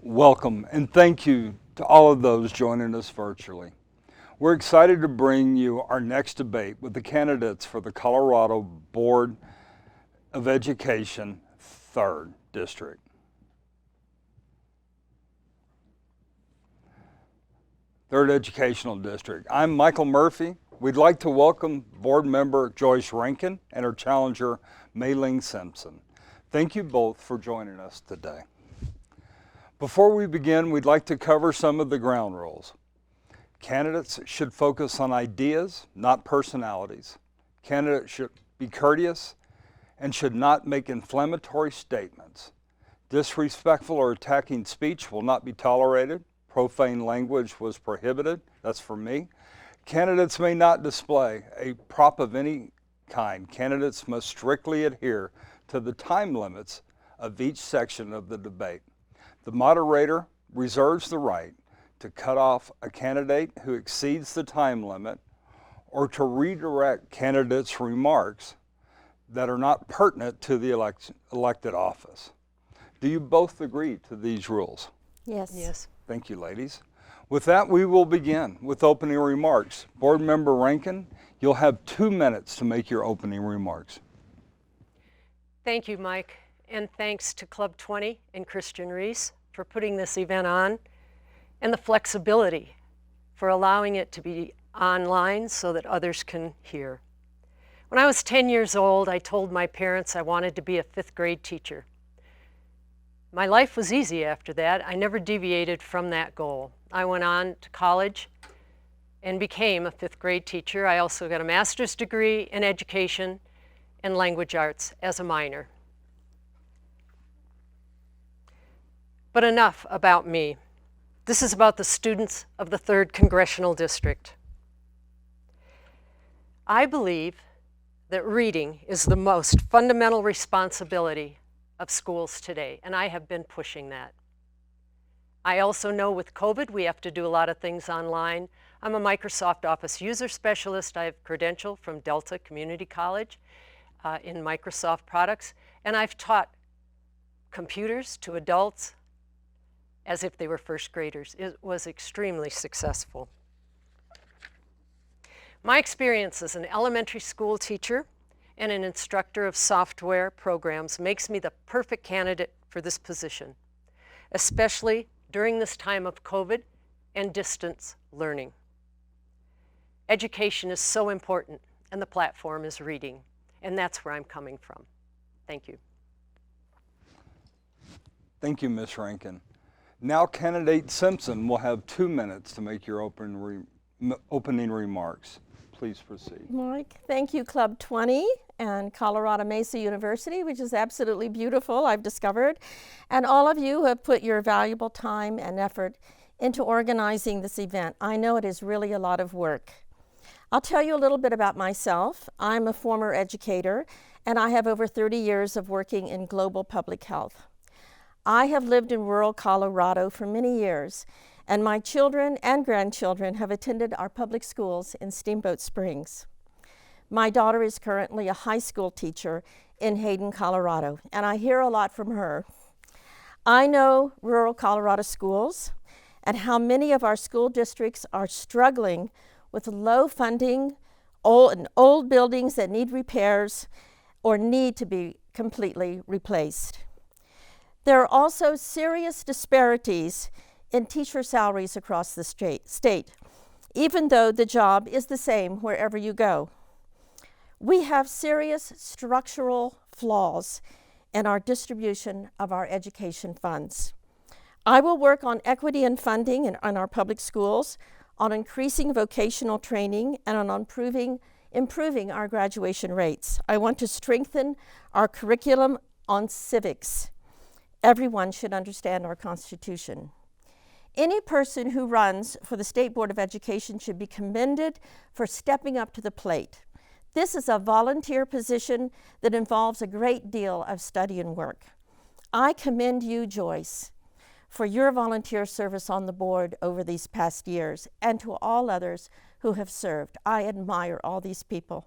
Welcome and thank you to all of those joining us virtually. We're excited to bring you our next debate with the candidates for the Colorado Board of Education 3rd District. Third Educational District. I'm Michael Murphy. We'd like to welcome board member Joyce Rankin and her challenger Mayling Simpson. Thank you both for joining us today. Before we begin, we'd like to cover some of the ground rules. Candidates should focus on ideas, not personalities. Candidates should be courteous and should not make inflammatory statements. Disrespectful or attacking speech will not be tolerated. Profane language was prohibited. That's for me. Candidates may not display a prop of any kind. Candidates must strictly adhere to the time limits of each section of the debate. The moderator reserves the right to cut off a candidate who exceeds the time limit or to redirect candidates' remarks that are not pertinent to the elected office. Do you both agree to these rules? Yes. Yes. Thank you, ladies. With that, we will begin with opening remarks. Board Member Rankin, you'll have 2 minutes to make your opening remarks. Thank you, Mike, and thanks to Club 20 and Christian Reese for putting this event on, and the flexibility for allowing it to be online so that others can hear. When I was 10 years old, I told my parents I wanted to be a 5th grade teacher. My life was easy after that. I never deviated from that goal. I went on to college and became a 5th grade teacher. I also got a master's degree in education and language arts as a minor. But enough about me. This is about the students of the 3rd Congressional District. I believe that reading is the most fundamental responsibility of schools today, and I have been pushing that. I also know with COVID, we have to do a lot of things online. I'm a Microsoft Office user specialist. I have credential from Delta Community College in Microsoft products, and I've taught computers to adults as if they were 1st graders. It was extremely successful. My experience as an elementary school teacher and an instructor of software programs makes me the perfect candidate for this position, especially during this time of COVID and distance learning. Education is so important, and the platform is reading, and that's where I'm coming from. Thank you. Thank you, Ms. Rankin. Now, candidate Simpson will have 2 minutes to make your opening remarks. Please proceed. Mike, thank you, Club 20 and Colorado Mesa University, which is absolutely beautiful, I've discovered, and all of you who have put your valuable time and effort into organizing this event. I know it is really a lot of work. I'll tell you a little bit about myself. I'm a former educator, and I have over 30 years of working in global public health. I have lived in rural Colorado for many years, and my children and grandchildren have attended our public schools in Steamboat Springs. My daughter is currently a high school teacher in Hayden, Colorado, and I hear a lot from her. I know rural Colorado schools and how many of our school districts are struggling with low funding, old buildings that need repairs or need to be completely replaced. There are also serious disparities in teacher salaries across the state, even though the job is the same wherever you go. We have serious structural flaws in our distribution of our education funds. I will work on equity and funding in our public schools, on increasing vocational training, and on improving our graduation rates. I want to strengthen our curriculum on civics. Everyone should understand our Constitution. Any person who runs for the State Board of Education should be commended for stepping up to the plate. This is a volunteer position that involves a great deal of study and work. I commend you, Joyce, for your volunteer service on the board over these past years, and to all others who have served. I admire all these people.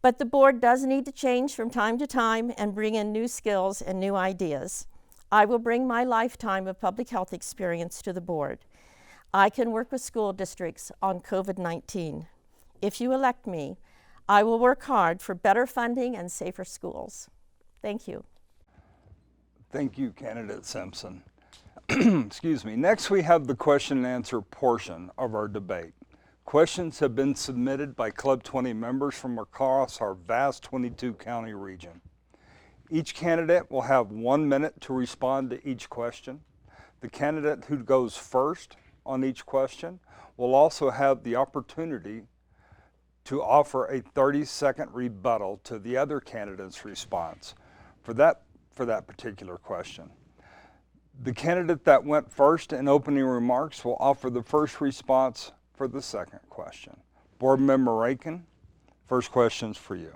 But the board does need to change from time to time and bring in new skills and new ideas. I will bring my lifetime of public health experience to the board. I can work with school districts on COVID-19. If you elect me, I will work hard for better funding and safer schools. Thank you. Thank you, Candidate Simpson. Excuse me. Next, we have the question and answer portion of our debate. Questions have been submitted by Club 20 members from across our vast 22-county region. Each candidate will have 1 minute to respond to each question. The candidate who goes first on each question will also have the opportunity to offer a 30-second rebuttal to the other candidate's response for that particular question. The candidate that went first in opening remarks will offer the first response for the second question. Board Member Rankin, first question's for you.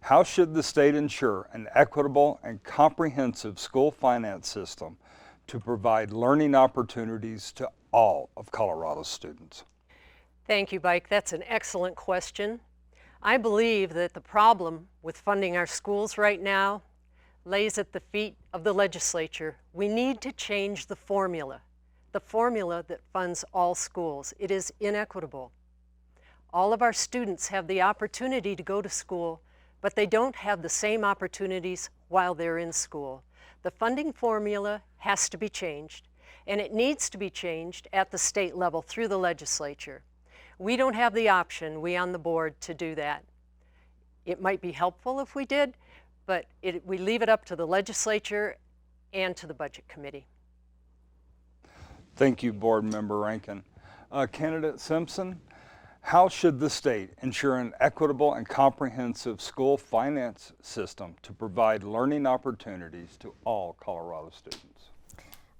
How should the state ensure an equitable and comprehensive school finance system to provide learning opportunities to all of Colorado's students? Thank you, Mike. That's an excellent question. I believe that the problem with funding our schools right now lays at the feet of the legislature. We need to change the formula that funds all schools. It is inequitable. All of our students have the opportunity to go to school, but they don't have the same opportunities while they're in school. The funding formula has to be changed, and it needs to be changed at the state level through the legislature. We don't have the option, we on the board, to do that. It might be helpful if we did, but we leave it up to the legislature and to the Budget Committee. Thank you, Board Member Rankin. Candidate Simpson, how should the state ensure an equitable and comprehensive school finance system to provide learning opportunities to all Colorado students?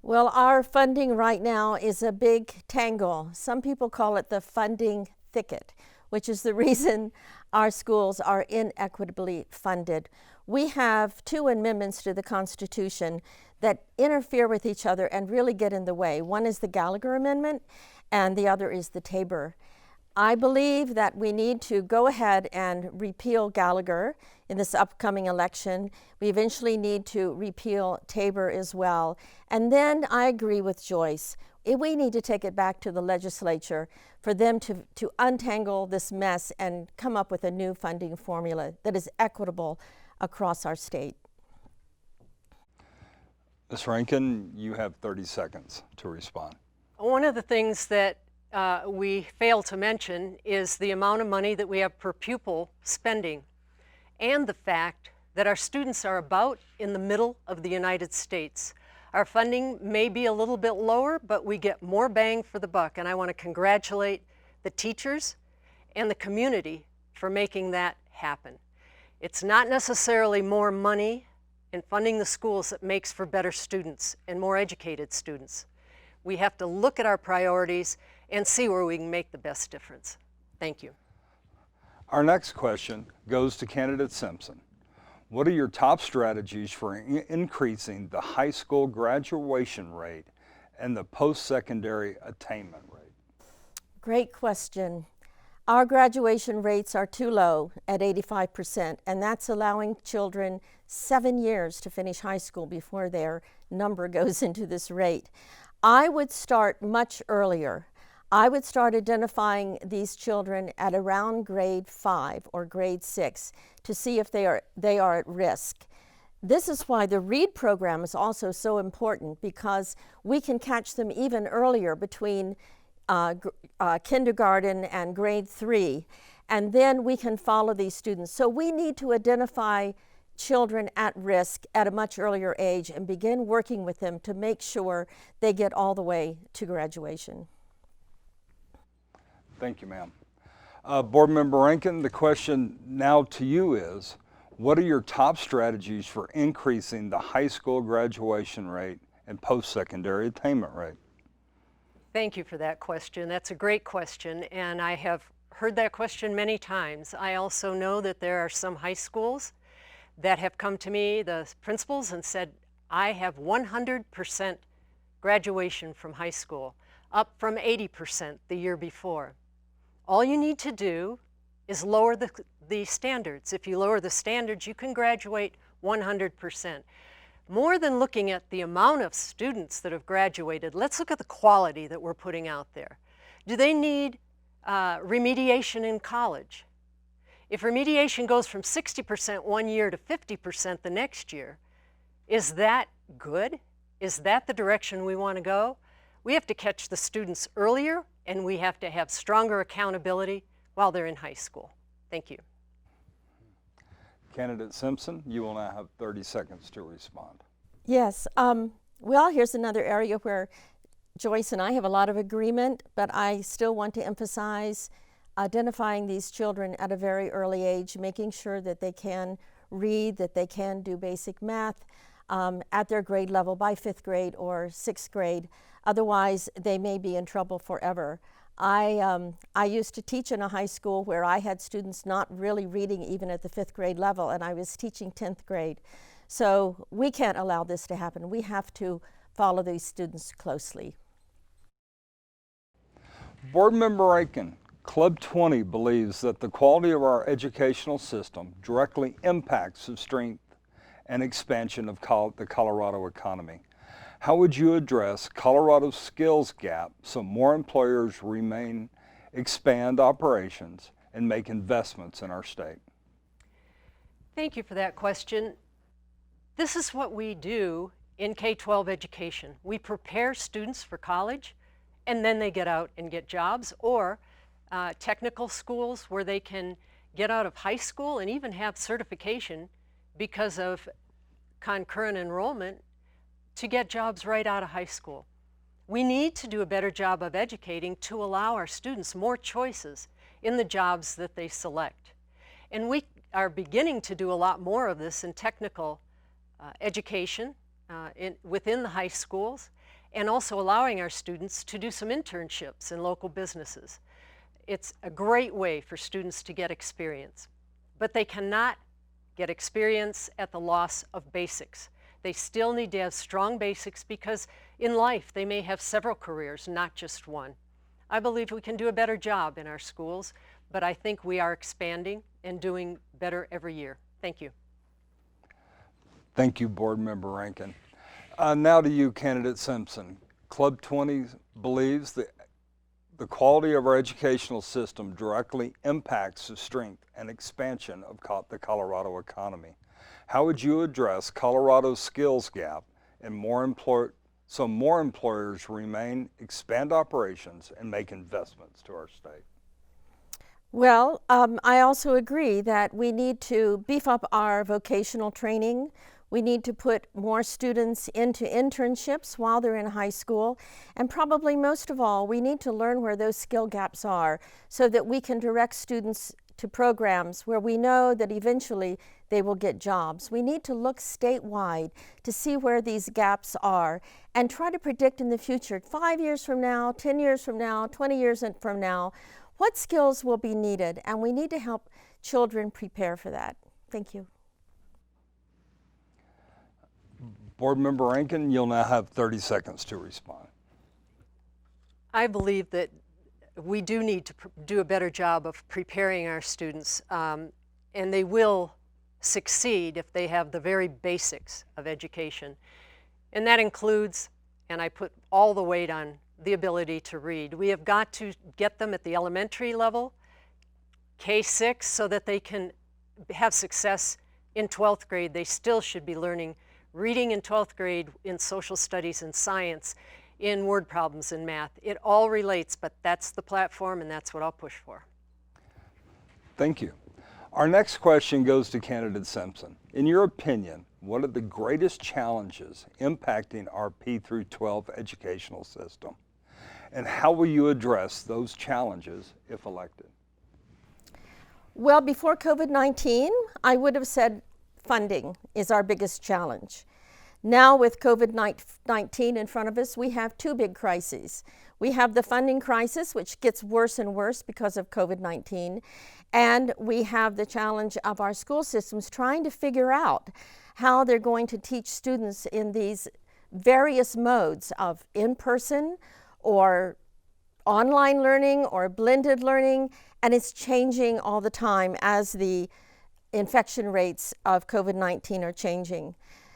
Well, our funding right now is a big tangle. Some people call it the funding thicket, which is the reason our schools are inequitably funded. We have 2 amendments to the Constitution that interfere with each other and really get in the way. One is the Gallagher Amendment, and the other is the Tabor. I believe that we need to go ahead and repeal Gallagher in this upcoming election. We eventually need to repeal Tabor as well. And then I agree with Joyce. We need to take it back to the legislature for them to untangle this mess and come up with a new funding formula that is equitable across our state. Ms. Rankin, you have 30 seconds to respond. One of the things that we fail to mention is the amount of money that we have per pupil spending, and the fact that our students are about in the middle of the United States. Our funding may be a little bit lower, but we get more bang for the buck, and I want to congratulate the teachers and the community for making that happen. It's not necessarily more money in funding the schools that makes for better students and more educated students. We have to look at our priorities and see where we can make the best difference. Thank you. Our next question goes to Candidate Simpson. What are your top strategies for increasing the high school graduation rate and the post-secondary attainment rate? Great question. Our graduation rates are too low at 85%, and that's allowing children 7 years to finish high school before their number goes into this rate. I would start much earlier. I would start identifying these children at around grade 5 or grade 6 to see if they are at risk. This is why the READ program is also so important, because we can catch them even earlier between kindergarten and grade 3, and then we can follow these students. So we need to identify children at risk at a much earlier age and begin working with them to make sure they get all the way to graduation. Thank you, ma'am. Board Member Rankin, the question now to you is, what are your top strategies for increasing the high school graduation rate and post-secondary attainment rate? Thank you for that question. That's a great question, and I have heard that question many times. I also know that there are some high schools that have come to me, the principals, and said, I have 100% graduation from high school, up from 80% the year before. All you need to do is lower the standards. If you lower the standards, you can graduate 100%. more than looking at the amount of students that have graduated, let's look at the quality that we're putting out there. Do they need remediation in college? If remediation goes from 60% one year to 50% the next year, is that good? Is that the direction we want to go? We have to catch the students earlier, and we have to have stronger accountability while they're in high school. Thank you. Candidate Simpson, you will now have 30 seconds to respond. Yes. Well, here's another area where Joyce and I have a lot of agreement, but I still want to emphasize identifying these children at a very early age, making sure that they can read, that they can do basic math at their grade level by 5th grade or 6th grade. Otherwise, they may be in trouble forever. I used to teach in a high school where I had students not really reading even at the 5th grade level, and I was teaching 10th grade. So we can't allow this to happen. We have to follow these students closely. Board Member Rankin, Club 20 believes that the quality of our educational system directly impacts the strength and expansion of the Colorado economy. How would you address Colorado's skills gap so more employers expand operations, and make investments in our state? Thank you for that question. This is what we do in K-12 education. We prepare students for college, and then they get out and get jobs, or technical schools where they can get out of high school and even have certification because of concurrent enrollment to get jobs right out of high school. We need to do a better job of educating to allow our students more choices in the jobs that they select. And we are beginning to do a lot more of this in technical education within the high schools, and also allowing our students to do some internships in local businesses. It's a great way for students to get experience, but they cannot get experience at the loss of basics. They still need to have strong basics because in life they may have several careers, not just one. I believe we can do a better job in our schools, but I think we are expanding and doing better every year. Thank you. Thank you, Board Member Rankin. Now to you, Candidate Simpson. Club 20 believes that the quality of our educational system directly impacts the strength and expansion of the Colorado economy. How would you address Colorado's skills gap and so more employers expand operations, and make investments to our state? Well, I also agree that we need to beef up our vocational training. We need to put more students into internships while they're in high school. And probably most of all, we need to learn where those skill gaps are so that we can direct students to programs where we know that eventually they will get jobs. We need to look statewide to see where these gaps are and try to predict in the future, 5 years from now, 10 years from now, 20 years from now, what skills will be needed. And we need to help children prepare for that. Thank you. Board Member Rankin, you'll now have 30 seconds to respond. I believe that we do need to do a better job of preparing our students, and they will succeed if they have the very basics of education. And that includes, and I put all the weight on the ability to read. We have got to get them at the elementary level, K-6, so that they can have success in 12th grade. They still should be learning reading in 12th grade, in social studies and science, in word problems and math. It all relates, but that's the platform, and that's what I'll push for. Thank you. Our next question goes to Candidate Simpson. In your opinion, what are the greatest challenges impacting our P through 12 educational system? And how will you address those challenges if elected? Well, before COVID-19, I would have said funding is our biggest challenge. Now with COVID-19 in front of us, we have two big crises. We have the funding crisis, which gets worse and worse because of COVID-19, and we have the challenge of our school systems trying to figure out how they're going to teach students in these various modes of in-person or online learning or blended learning, and it's changing all the time as the infection rates of COVID-19 are changing.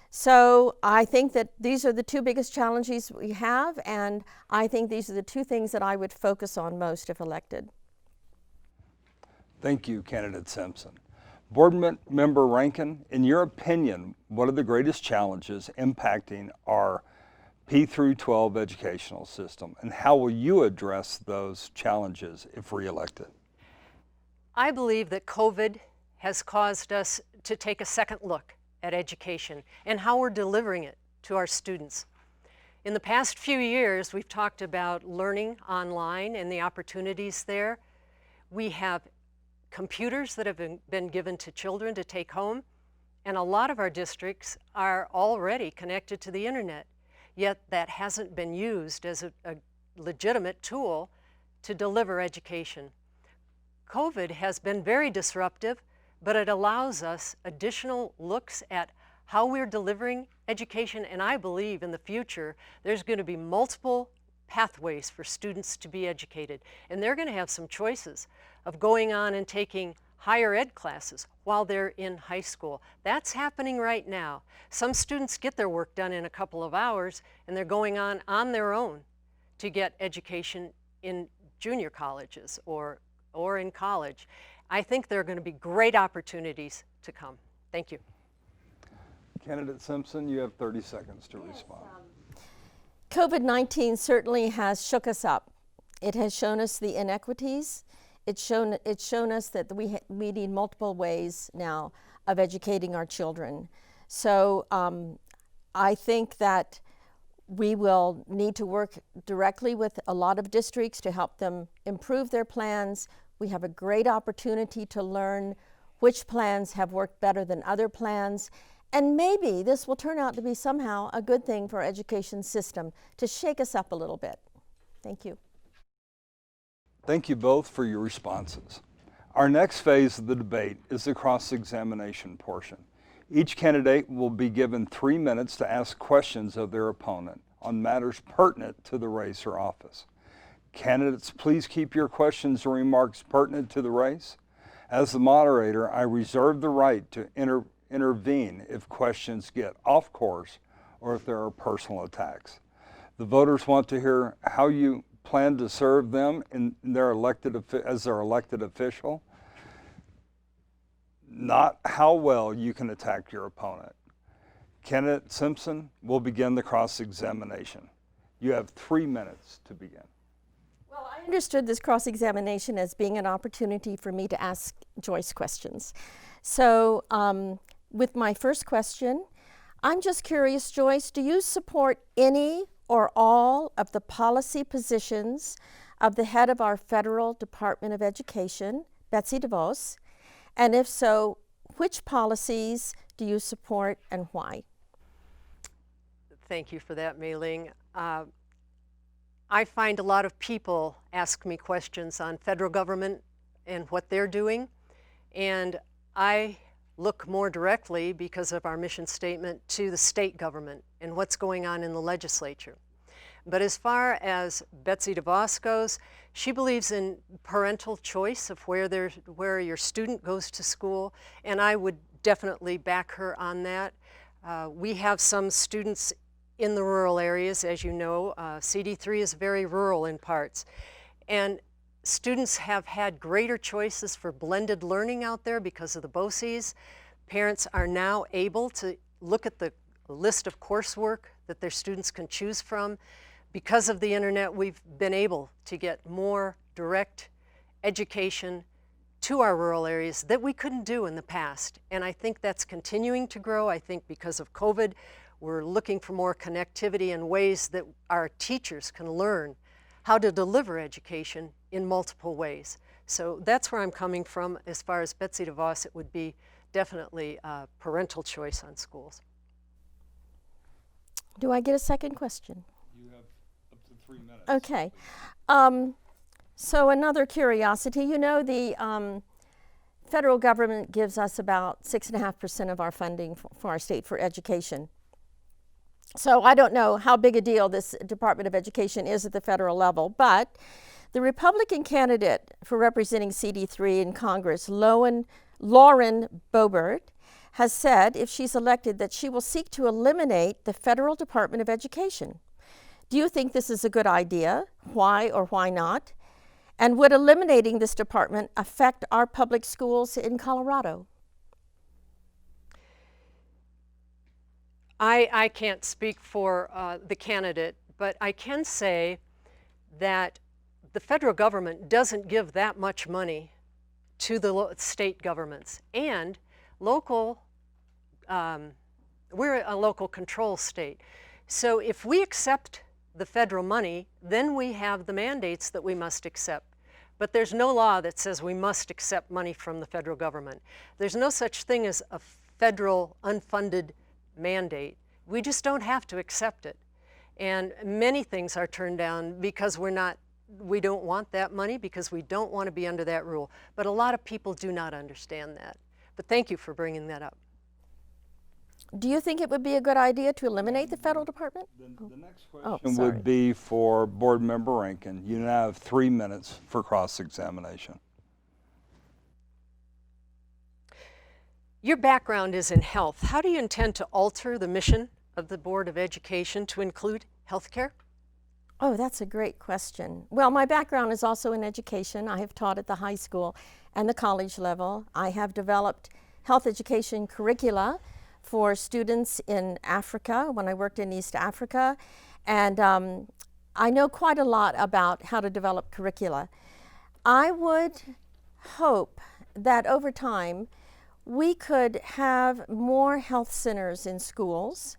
So I think that these are the two biggest challenges we have, and I think these are the two things that I would focus on most if elected. Thank you, candidate Simpson. Board Member Rankin, in your opinion, what are the greatest challenges impacting our P through 12 educational system, and how will you address those challenges if reelected? I believe that COVID has caused us to take a second look at education and how we're delivering it to our students. In the past few years, we've talked about learning online and the opportunities there. We have computers that have been given to children to take home, and a lot of our districts are already connected to the internet, yet that hasn't been used as a legitimate tool to deliver education. COVID has been very disruptive, but it allows us additional looks at how we're delivering education, and I believe in the future there's going to be multiple pathways for students to be educated, and they're going to have some choices of going on and taking higher ed classes while they're in high school. That's happening right now. Some students get their work done in a couple of hours, and they're going on their own to get education in junior colleges or in college. I think there are going to be great opportunities to come. Thank you. Candidate Simpson, you have 30 seconds to respond. COVID-19 certainly has shook us up. It has shown us the inequities. It's shown us that we need multiple ways now of educating our children. So I think that we will need to work directly with a lot of districts to help them improve their plans. We have a great opportunity to learn which plans have worked better than other plans. And maybe this will turn out to be somehow a good thing for our education system to shake us up a little bit. Thank you. Thank you both for your responses. Our next phase of the debate is the cross-examination portion. Each candidate will be given 3 minutes to ask questions of their opponent on matters pertinent to the race or office. Candidates, please keep your questions and remarks pertinent to the race. As the moderator, I reserve the right to intervene if questions get off course or if there are personal attacks. The voters want to hear how you plan to serve them as their elected official, not how well you can attack your opponent. Candidate Simpson will begin the cross-examination. You have 3 minutes to begin. Well, I understood this cross-examination as being an opportunity for me to ask Joyce questions. So with my first question, I'm just curious, Joyce, do you support any or all of the policy positions of the head of our Federal Department of Education, Betsy DeVos? And if so, which policies do you support and why? Thank you for that, Mayling. I find a lot of people ask me questions on federal government and what they're doing, and I look more directly, because of our mission statement, to the state government and what's going on in the legislature. But as far as Betsy DeVos goes, she believes in parental choice of where your student goes to school, and I would definitely back her on that. We have some students in the rural areas, as you know. CD3 is very rural in parts, and students have had greater choices for blended learning out there because of the BOCES. Parents are now able to look at the list of coursework that their students can choose from. Because of the internet, we've been able to get more direct education to our rural areas that we couldn't do in the past. And I think that's continuing to grow. I think because of COVID, we're looking for more connectivity and ways that our teachers can learn how to deliver education in multiple ways. So that's where I'm coming from. As far as Betsy DeVos, it would be definitely parental choice on schools. Do I get a second question? You have up to 3 minutes. Okay. So another curiosity, you know, the federal government gives us about 6.5% of our funding for our state for education. So I don't know how big a deal this Department of Education is at the federal level, but the Republican candidate for representing CD3 in Congress, Lauren Boebert, has said, if she's elected, that she will seek to eliminate the Federal Department of Education. Do you think this is a good idea? Why or why not? And would eliminating this department affect our public schools in Colorado? I can't speak for the candidate, but I can say that the federal government doesn't give that much money to the state governments, and local, we're a local control state. So if we accept the federal money, then we have the mandates that we must accept. But there's no law that says we must accept money from the federal government. There's no such thing as a federal unfunded mandate. We just don't have to accept it. And many things are turned down because we don't want that money, because we don't want to be under that rule. But a lot of people do not understand that. But thank you for bringing that up. Do you think it would be a good idea to eliminate the federal department? The next question sorry. would be for Board Member Rankin. You now have 3 minutes for cross-examination. Your background is in health. How do you intend to alter the mission of the Board of Education to include healthcare? Oh, that's a great question. Well, my background is also in education. I have taught at the high school and the college level. I have developed health education curricula for students in Africa when I worked in East Africa. And I know quite a lot about how to develop curricula. I would hope that over time we could have more health centers in schools,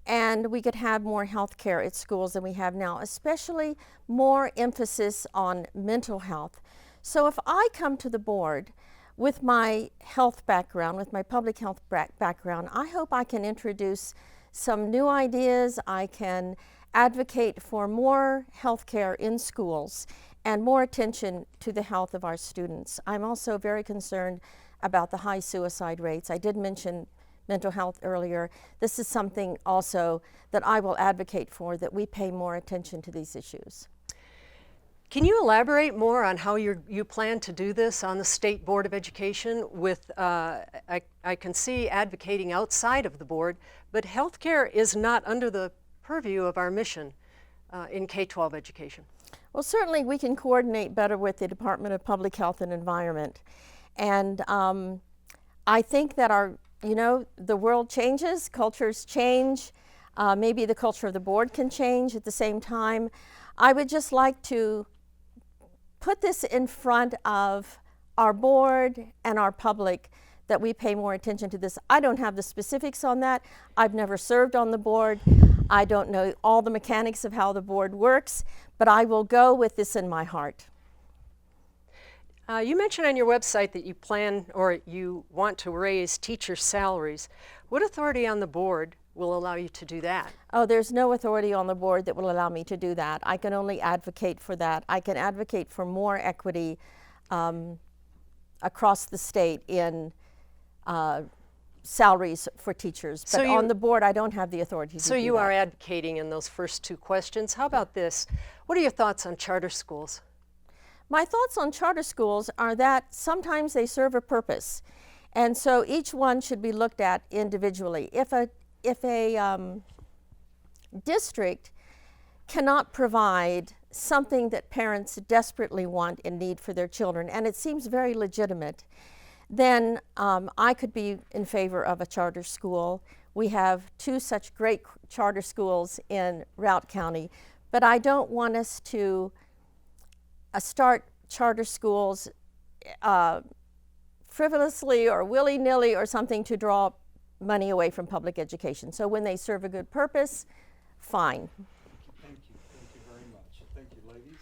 and we could have more health care at schools than we have now, especially more emphasis on mental health. So if I come to the board with my health background, with my public health background, I hope I can introduce some new ideas. I can advocate for more health care in schools and more attention to the health of our students. I'm also very concerned about the high suicide rates. I did mention mental health earlier. This is something also that I will advocate for, that we pay more attention to these issues. Can you elaborate more on how you plan to do this on the State Board of Education with, I can see advocating outside of the board, but healthcare is not under the purview of our mission in K-12 education. Well, certainly we can coordinate better with the Department of Public Health and Environment. And I think that the world changes, cultures change, maybe the culture of the board can change at the same time. I would just like to put this in front of our board and our public, that we pay more attention to this. I don't have the specifics on that. I've never served on the board. I don't know all the mechanics of how the board works, but I will go with this in my heart. You mentioned on your website that you plan or you want to raise teacher salaries. What authority on the board will allow you to do that? Oh, there's no authority on the board that will allow me to do that. I can only advocate for that. I can advocate for more equity across the state in salaries for teachers. But on the board, I don't have the authority to do that. So you are advocating in those first two questions. How about this? What are your thoughts on charter schools? My thoughts on charter schools are that sometimes they serve a purpose, and so each one should be looked at individually. If a district cannot provide something that parents desperately want and need for their children, and it seems very legitimate, then I could be in favor of a charter school. We have 2 such great charter schools in Routt County, but I don't want us to start charter schools frivolously or willy-nilly or something to draw money away from public education. So when they serve a good purpose, fine. Thank you very much. Thank you, ladies.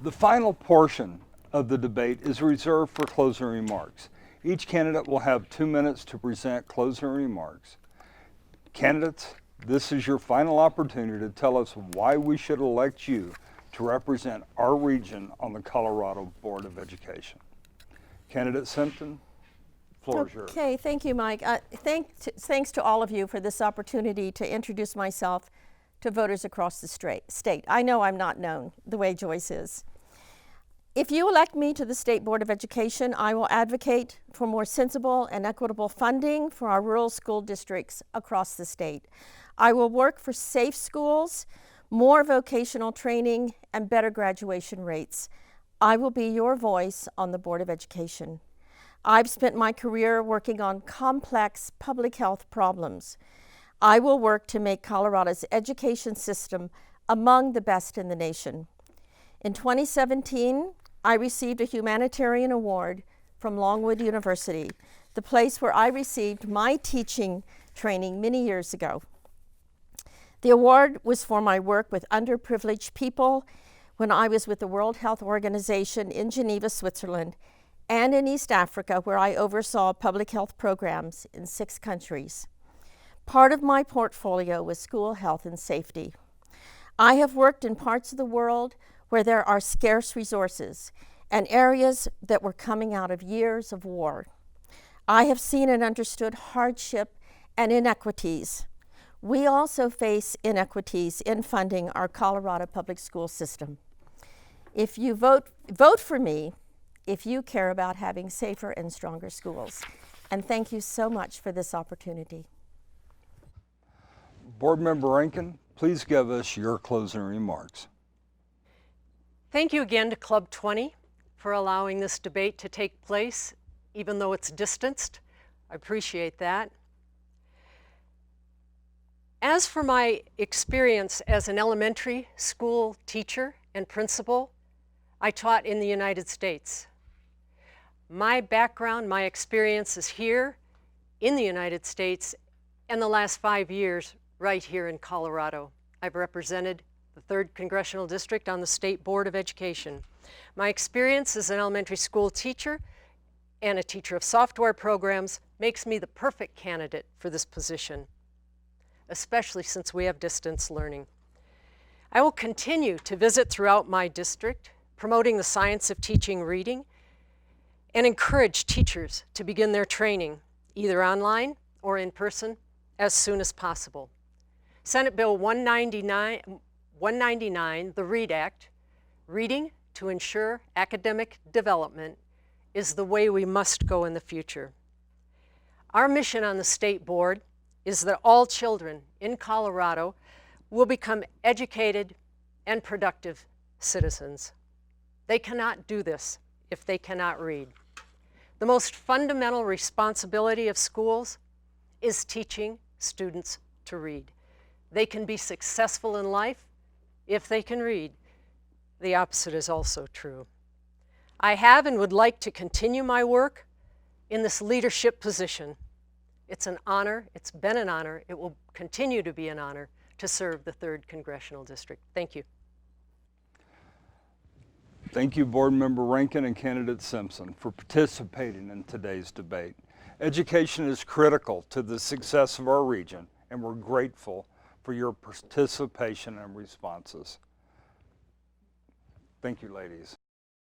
The final portion of the debate is reserved for closing remarks. Each candidate will have 2 minutes to present closing remarks. Candidates, this is your final opportunity to tell us why we should elect you to represent our region on the Colorado Board of Education. Candidate Simpson, floor is yours. Okay, thank you, Mike. Thanks to all of you for this opportunity to introduce myself to voters across the state. I know I'm not known the way Joyce is. If you elect me to the State Board of Education, I will advocate for more sensible and equitable funding for our rural school districts across the state. I will work for safe schools, more vocational training, and better graduation rates. I will be your voice on the Board of Education. I've spent my career working on complex public health problems. I will work to make Colorado's education system among the best in the nation. In 2017, I received a humanitarian award from Longwood University, the place where I received my teaching training many years ago. The award was for my work with underprivileged people when I was with the World Health Organization in Geneva, Switzerland, and in East Africa, where I oversaw public health programs in 6 countries. Part of my portfolio was school health and safety. I have worked in parts of the world where there are scarce resources and areas that were coming out of years of war. I have seen and understood hardship and inequities. We also face inequities in funding our Colorado public school system. If you vote for me if you care about having safer and stronger schools. And thank you so much for this opportunity. Board Member Rankin, please give us your closing remarks. Thank you again to Club 20 for allowing this debate to take place, even though it's distanced. I appreciate that. As for my experience as an elementary school teacher and principal, I taught in the United States. My background, my experience is here in the United States and the last 5 years right here in Colorado. I've represented the 3rd Congressional District on the State Board of Education. My experience as an elementary school teacher and a teacher of software programs makes me the perfect candidate for this position, especially since we have distance learning. I will continue to visit throughout my district, promoting the science of teaching reading, and encourage teachers to begin their training, either online or in person, as soon as possible. Senate Bill 199, the READ Act, Reading to Ensure Academic Development, is the way we must go in the future. Our mission on the State Board is that all children in Colorado will become educated and productive citizens. They cannot do this if they cannot read. The most fundamental responsibility of schools is teaching students to read. They can be successful in life if they can read. The opposite is also true. I have and would like to continue my work in this leadership position. It's an honor, it's been an honor, it will continue to be an honor to serve the 3rd Congressional District. Thank you. Thank you, Board Member Rankin and Candidate Simpson, for participating in today's debate. Education is critical to the success of our region, and we're grateful for your participation and responses. Thank you, ladies.